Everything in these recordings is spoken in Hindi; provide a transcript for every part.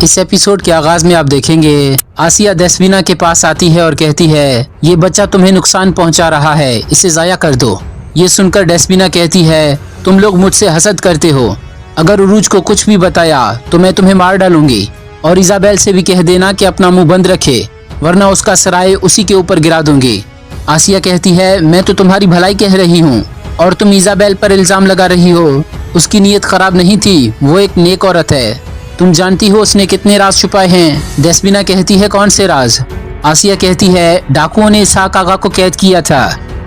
इस एपिसोड के आगाज में आप देखेंगे आसिया देस्वीना के पास आती है और कहती है ये बच्चा तुम्हें नुकसान पहुंचा रहा है, इसे जाया कर दो। ये सुनकर देस्वीना कहती है तुम लोग मुझसे हसद करते हो, अगर उरूज को कुछ भी बताया तो मैं तुम्हें मार डालूंगी। और इजाबेल से भी कह देना कि अपना मुंह बंद रखे, वरना उसका सराय उसी के ऊपर गिरा दूंगी। आसिया कहती है मैं तो तुम्हारी भलाई कह रही हूँ और तुम इजाबेल पर इल्जाम लगा रही हो। उसकी नीयत खराब नहीं थी, वो एक नेक औरत है। तुम जानती हो उसने कितने राज छुपाए हैं। देस्वीना कहती है कौन से राज? आसिया कहती है डाकुओं ने इसहाक आगा को कैद किया था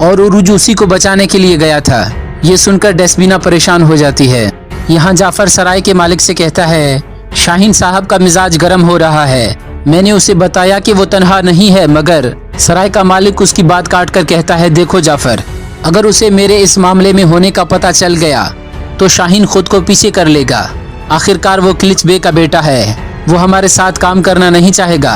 और उरूज उसी को बचाने के लिए गया था। ये सुनकर देस्वीना परेशान हो जाती है। यहाँ जाफर सराय के मालिक से कहता है शाहीन साहब का मिजाज गर्म हो रहा है। मैंने उसे बताया कि वो तनहा नहीं है, मगर सराय का मालिक उसकी बात काट कर कहता है देखो जाफर, अगर उसे मेरे इस मामले में होने का पता चल गया तो शाहीन खुद को पीछे कर लेगा। आखिरकार वो किलिच बे का बेटा है, वो हमारे साथ काम करना नहीं चाहेगा।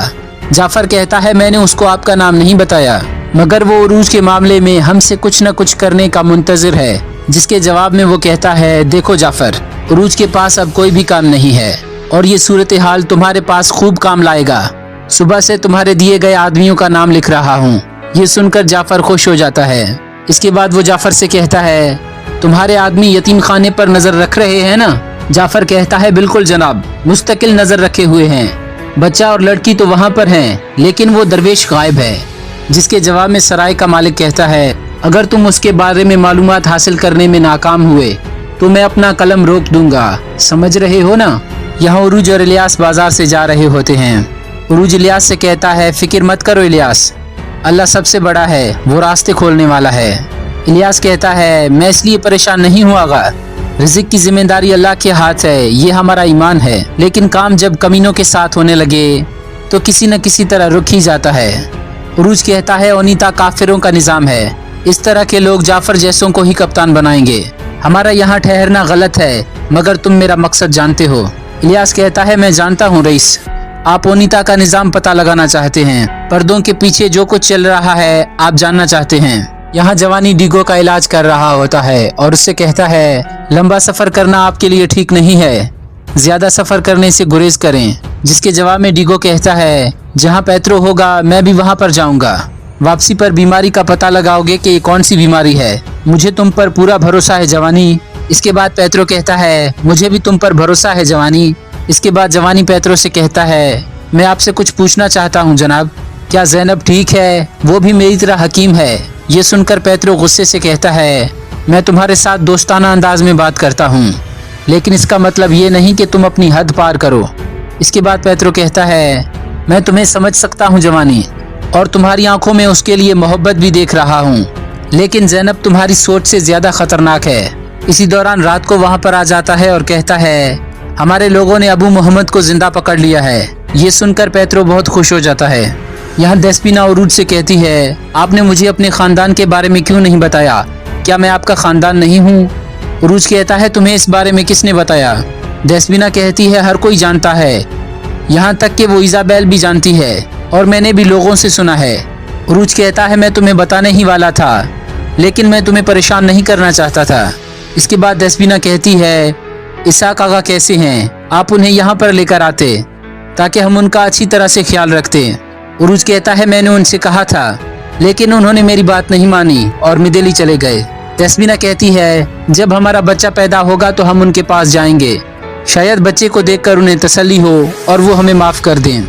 जाफर कहता है मैंने उसको आपका नाम नहीं बताया, मगर वो उरूज के मामले में हमसे कुछ न कुछ करने का मुंतजिर है। जिसके जवाब में वो कहता है देखो जाफर, उरूज के पास अब कोई भी काम नहीं है और ये सूरत हाल तुम्हारे पास खूब काम लाएगा। सुबह से तुम्हारे दिए गए आदमियों का नाम लिख रहा हूँ। ये सुनकर जाफर खुश हो जाता है। इसके बाद वो जाफर से कहता है तुम्हारे आदमी यतीम खाने पर नजर रख रहे हैं ना? जाफर कहता है बिल्कुल जनाब, मुस्तकिल नजर रखे हुए हैं। बच्चा और लड़की तो वहाँ पर हैं, लेकिन वो दरवेश गायब है। जिसके जवाब में सराय का मालिक कहता है अगर तुम उसके बारे में मालूमात हासिल करने में नाकाम हुए तो मैं अपना कलम रोक दूंगा, समझ रहे हो ना? यहाँ उरूज और इलियास बाजार से जा रहे होते हैं। उरूज इलियास से कहता है फिक्र मत करो इलियास, अल्लाह सबसे बड़ा है, वो रास्ते खोलने वाला है। इलियास कहता है मैं इसलिए परेशान नहीं हुआगा, रिज़्क़ की जिम्मेदारी अल्लाह के हाथ है, ये हमारा ईमान है। लेकिन काम जब कमीनों के साथ होने लगे तो किसी न किसी तरह रुक ही जाता है। उरूज कहता है ओनीता काफिरों का निज़ाम है, इस तरह के लोग जाफर जैसों को ही कप्तान बनाएंगे। हमारा यहाँ ठहरना गलत है, मगर तुम मेरा मकसद जानते हो। इलियास कहता है मैं जानता हूँ रईस, आप ओनीता का निज़ाम पता लगाना चाहते हैं, पर्दों के पीछे जो कुछ चल रहा है आप जानना चाहते हैं। यहाँ जवानी डीगो का इलाज कर रहा होता है और उससे कहता है लंबा सफर करना आपके लिए ठीक नहीं है, ज्यादा सफर करने से गुरेज करें। जिसके जवाब में डीगो कहता है जहाँ पैत्रो होगा मैं भी वहाँ पर जाऊँगा। वापसी पर बीमारी का पता लगाओगे कि ये कौन सी बीमारी है, मुझे तुम पर पूरा भरोसा है जवानी। इसके बाद पैत्रो कहता है मुझे भी तुम पर भरोसा है जवानी। इसके बाद जवानी पैत्रो से कहता है मैं आपसे कुछ पूछना चाहता हूँ जनाब, क्या ज़ैनब ठीक है? वो भी मेरी तरह हकीम है। ये सुनकर पैत्रो गुस्से से कहता है मैं तुम्हारे साथ दोस्ताना अंदाज में बात करता हूँ, लेकिन इसका मतलब ये नहीं कि तुम अपनी हद पार करो। इसके बाद पैत्रो कहता है मैं तुम्हें समझ सकता हूँ जवानी, और तुम्हारी आंखों में उसके लिए मोहब्बत भी देख रहा हूँ, लेकिन ज़ैनब तुम्हारी सोच से ज़्यादा खतरनाक है। इसी दौरान रात को वहाँ पर आ जाता है और कहता है हमारे लोगों ने अबू मोहम्मद को जिंदा पकड़ लिया है। ये सुनकर पैत्रो बहुत खुश हो जाता है। यहाँ देस्वीना उरूज से कहती है आपने मुझे अपने खानदान के बारे में क्यों नहीं बताया? क्या मैं आपका खानदान नहीं हूँ? उरूज कहता है तुम्हें इस बारे में किसने बताया? देस्वीना कहती है हर कोई जानता है, यहाँ तक कि वो इजाबेल भी जानती है और मैंने भी लोगों से सुना है। उरूज कहता है मैं तुम्हें बताने ही वाला था, लेकिन मैं तुम्हें परेशान नहीं करना चाहता था। इसके बाद देस्वीना कहती है इसहाक आगा कैसे हैं? आप उन्हें यहाँ पर लेकर आते ताकि हम उनका अच्छी तरह से ख्याल रखते। उरूज कहता है मैंने उनसे कहा था, लेकिन उन्होंने मेरी बात नहीं मानी और मिदेली चले गए। देस्वीना कहती है जब हमारा बच्चा पैदा होगा तो हम उनके पास जाएंगे, शायद बच्चे को देखकर उन्हें तसल्ली हो और वो हमें माफ़ कर दें।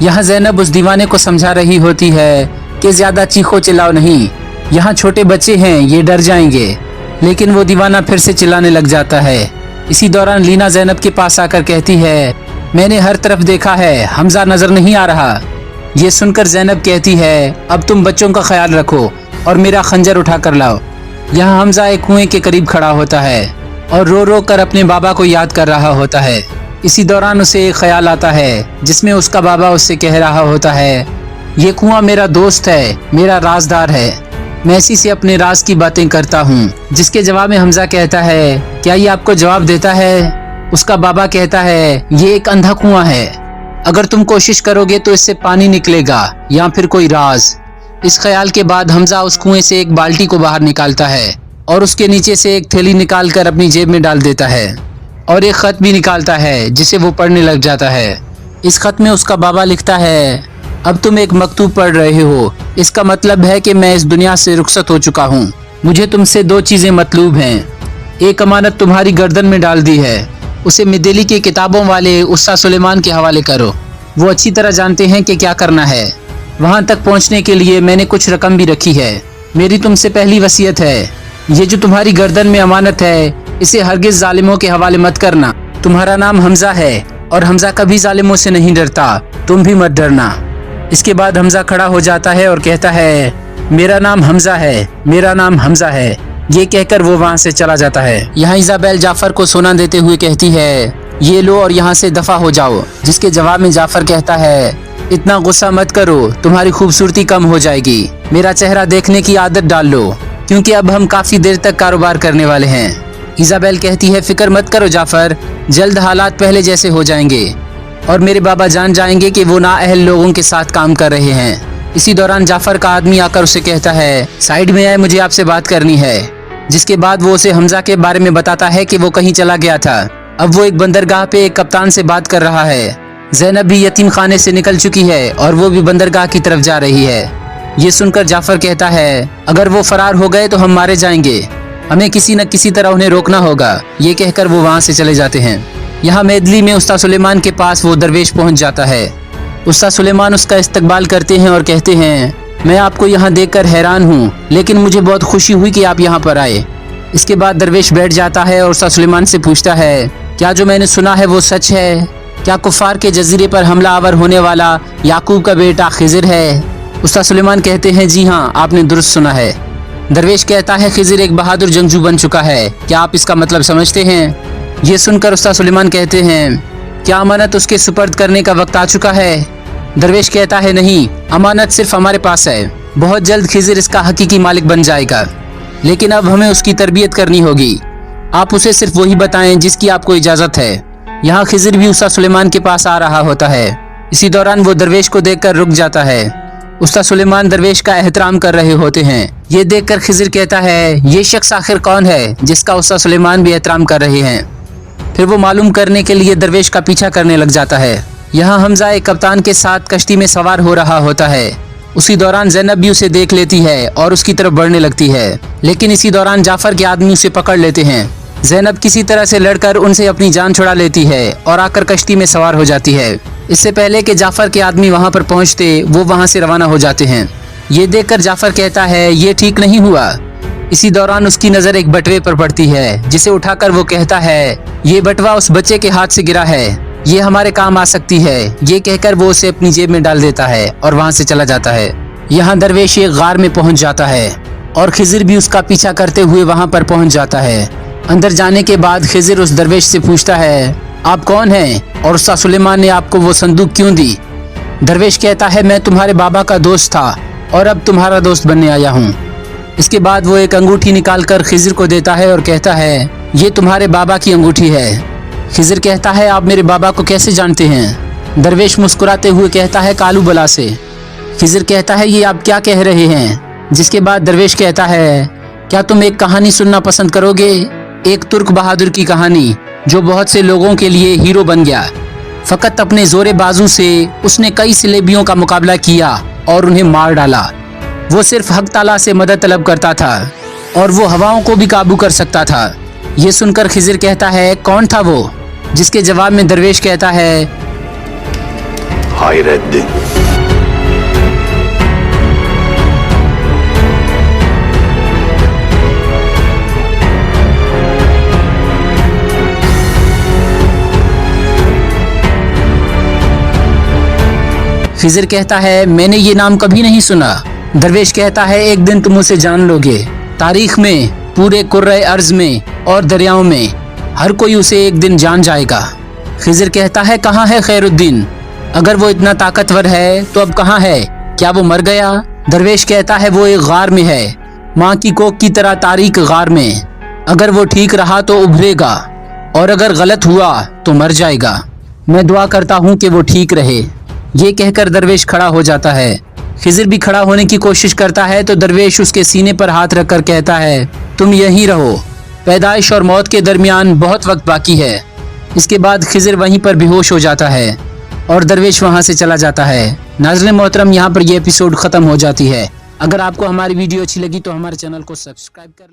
यहाँ ज़ैनब उस दीवाने को समझा रही होती है कि ज़्यादा चीखो चिल्लाओ नहीं, यहाँ छोटे बच्चे हैं ये डर जाएंगे। लेकिन वो दीवाना फिर से चिल्लाने लग जाता है। इसी दौरान लीना ज़ैनब के पास आकर कहती है मैंने हर तरफ देखा है, हमजा नज़र नहीं आ रहा। ये सुनकर ज़ैनब कहती है अब तुम बच्चों का ख्याल रखो और मेरा खंजर उठा कर लाओ। यहाँ हमजा एक कुएं के करीब खड़ा होता है और रो रो कर अपने बाबा को याद कर रहा होता है। इसी दौरान उसे एक ख्याल आता है जिसमें उसका बाबा उससे कह रहा होता है ये कुआं मेरा दोस्त है, मेरा राजदार है, मैं इसी से अपने राज की बातें करता हूँ। जिसके जवाब में हमजा कहता है क्या ये आपको जवाब देता है? उसका बाबा कहता है ये एक अंधा कुआं है, अगर तुम कोशिश करोगे तो इससे पानी निकलेगा या फिर कोई राज। इस ख्याल के बाद हमजा उस कुएं से एक बाल्टी को बाहर निकालता है और उसके नीचे से एक थैली निकालकर अपनी जेब में डाल देता है और एक खत भी निकालता है जिसे वो पढ़ने लग जाता है। इस खत में उसका बाबा लिखता है, अब तुम एक मकतूब पढ़ रहे हो, इसका मतलब है कि मैं इस दुनिया से रुखसत हो चुका हूँ। मुझे तुमसे 2 चीजें मतलूब हैं। एक अमानत तुम्हारी गर्दन में डाल दी है, उसे मिदेली के किताबों वाले उस्ताद सुलेमान के हवाले करो। वो अच्छी तरह जानते हैं कि क्या करना है। वहाँ तक पहुँचने के लिए मैंने कुछ रकम भी रखी है। मेरी तुमसे पहली वसीयत है, ये जो तुम्हारी गर्दन में अमानत है, इसे हरगिज जालिमों के हवाले मत करना। तुम्हारा नाम हमजा है और हमजा कभी जालिमों से नहीं डरता, तुम भी मत डरना। इसके बाद हमजा खड़ा हो जाता है और कहता है, मेरा नाम हमजा है, मेरा नाम हमजा है। ये कहकर वो वहाँ से चला जाता है। यहाँ इजाबेल जाफर को सोना देते हुए कहती है, ये लो और यहाँ से दफा हो जाओ। जिसके जवाब में जाफर कहता है, इतना गुस्सा मत करो, तुम्हारी खूबसूरती कम हो जाएगी। मेरा चेहरा देखने की आदत डाल लो, क्योंकि अब हम काफी देर तक कारोबार करने वाले हैं। इजाबेल कहती है, फिक्र मत करो जाफर, जल्द हालात पहले जैसे हो जाएंगे और मेरे बाबा जान जाएंगे कि वो नाअहल लोगों के साथ काम कर रहे हैं। इसी दौरान जाफर का आदमी आकर उसे कहता है, साइड में आए, मुझे आपसे बात करनी है। जिसके बाद वो उसे हमजा के बारे में बताता है कि वो कहीं चला गया था। अब वो एक बंदरगाह पे एक कप्तान से बात कर रहा है। ज़ैनब भी यतीम खाने से निकल चुकी है और वो भी बंदरगाह की तरफ जा रही है। ये सुनकर जाफर कहता है, अगर वो फरार हो गए तो हम मारे जाएंगे, हमें किसी न किसी तरह उन्हें रोकना होगा। ये कहकर वो वहाँ से चले जाते हैं। यहाँ मेदली में उस्ताद सुलेमान के पास वो दरवेश पहुँच जाता है। उस्ताद सुलेमान उसका इस्तकबाल करते हैं और कहते हैं, मैं आपको यहाँ देखकर हैरान हूँ, लेकिन मुझे बहुत खुशी हुई कि आप यहाँ पर आए। इसके बाद दरवेश बैठ जाता है और उस्ताद सुलेमान से पूछता है, क्या जो मैंने सुना है वो सच है? क्या कुफार के जजीरे पर हमला आवर होने वाला याकूब का बेटा खिज़र है? उस्ताद सुलेमान कहते हैं, जी हाँ, आपने दुरुस्त सुना है। दरवेश कहता है, खिज़र एक बहादुर जंगजू बन चुका है, क्या आप इसका मतलब समझते हैं? ये सुनकर उस्ताद सुलेमान कहते हैं, क्या अमानत उसके सुपर्द करने का वक्त आ चुका है? दरवेश कहता है, नहीं, अमानत सिर्फ हमारे पास है, बहुत जल्द खिज़र इसका हकीकी मालिक बन जाएगा, लेकिन अब हमें उसकी तरबियत करनी होगी। आप उसे सिर्फ वही बताएं जिसकी आपको इजाज़त है। यहाँ खिज़र भी उस्ताद सुलेमान के पास आ रहा होता है। इसी दौरान वो दरवेश को देखकर रुक जाता है। उस्ताद सुलेमान दरवेश का एहतराम कर रहे होते हैं। ये देखकर खिज़र कहता है, ये शख्स आखिर कौन है जिसका उस्ताद सुलेमान भी एहतराम कर रहे हैं? फिर वो मालूम करने के लिए दरवेश का पीछा करने लग जाता है। यहाँ हमजा एक कप्तान के साथ कश्ती में सवार हो रहा होता है। उसी दौरान ज़ैनब भी उसे देख लेती है और उसकी तरफ बढ़ने लगती है, लेकिन इसी दौरान जाफर के आदमी उसे पकड़ लेते हैं। ज़ैनब किसी तरह से लड़कर उनसे अपनी जान छुड़ा लेती है और आकर कश्ती में सवार हो जाती है। इससे पहले कि जाफर के आदमी वहाँ पर पहुँचते, वो वहाँ से रवाना हो जाते हैं। ये देखकर जाफर कहता है, ये ठीक नहीं हुआ। इसी दौरान उसकी नज़र एक बटवे पर पड़ती है, जिसे उठाकर वो कहता है, ये बटवा उस बच्चे के हाथ से गिरा है, ये हमारे काम आ सकती है। ये कहकर वो उसे अपनी जेब में डाल देता है और वहाँ से चला जाता है। यहाँ दरवेश एक गार में पहुँच जाता है और खिज़र भी उसका पीछा करते हुए वहाँ पर पहुँच जाता है। अंदर जाने के बाद खिज़र उस दरवेश से पूछता है, आप कौन हैं और उस्ताद सुलेमान ने आपको वो संदूक क्यों दी? दरवेश कहता है, मैं तुम्हारे बाबा का दोस्त था और अब तुम्हारा दोस्त बनने आया हूँ। इसके बाद वो एक अंगूठी निकाल कर खिज़र को देता है और कहता है, ये तुम्हारे बाबा की अंगूठी है। खिज़र कहता है, आप मेरे बाबा को कैसे जानते हैं? दरवेश मुस्कुराते हुए कहता है, कालू बला से। खिज़र कहता है, ये आप क्या कह रहे हैं? जिसके बाद दरवेश कहता है, क्या तुम एक कहानी सुनना पसंद करोगे? एक तुर्क बहादुर की कहानी जो बहुत से लोगों के लिए हीरो बन गया। फकत अपने जोरे बाजू से उसने कई सिलेबियों का मुकाबला किया और उन्हें मार डाला। वो सिर्फ हक ताला से मदद तलब करता था और वो हवाओं को भी काबू कर सकता था। ये सुनकर खिज़र कहता है, कौन था वो? जिसके जवाब में दरवेश कहता है, हायरद्दीन। खिज़र कहता है, मैंने ये नाम कभी नहीं सुना। दरवेश कहता है, एक दिन तुम उसे जान लोगे। तारीख में, पूरे कुर्रे अर्ज में और दरियाओं में हर कोई उसे एक दिन जान जाएगा। खिज़र कहता है, कहाँ है खैरुद्दीन? अगर वो इतना ताकतवर है तो अब कहाँ है? क्या वो मर गया? दरवेश कहता है, वो एक गार में है, माँ की कोख की तरह तारीक गार में। अगर वो ठीक रहा तो उभरेगा और अगर गलत हुआ तो मर जाएगा। मैं दुआ करता हूँ कि वो ठीक रहे। ये कहकर दरवेश खड़ा हो जाता है। खिज़र भी खड़ा होने की कोशिश करता है तो दरवेश उसके सीने पर हाथ रखकर कहता है, तुम यहीं रहो, पैदाइश और मौत के दरमियान बहुत वक्त बाकी है। इसके बाद खिज़र वहीं पर बेहोश हो जाता है। और दरवेश वहाँ से चला जाता है। नाज़रीन मोहतरम, यहाँ पर यह एपिसोड खत्म हो जाती है। अगर आपको हमारी वीडियो अच्छी लगी तो हमारे चैनल को सब्सक्राइब कर लें।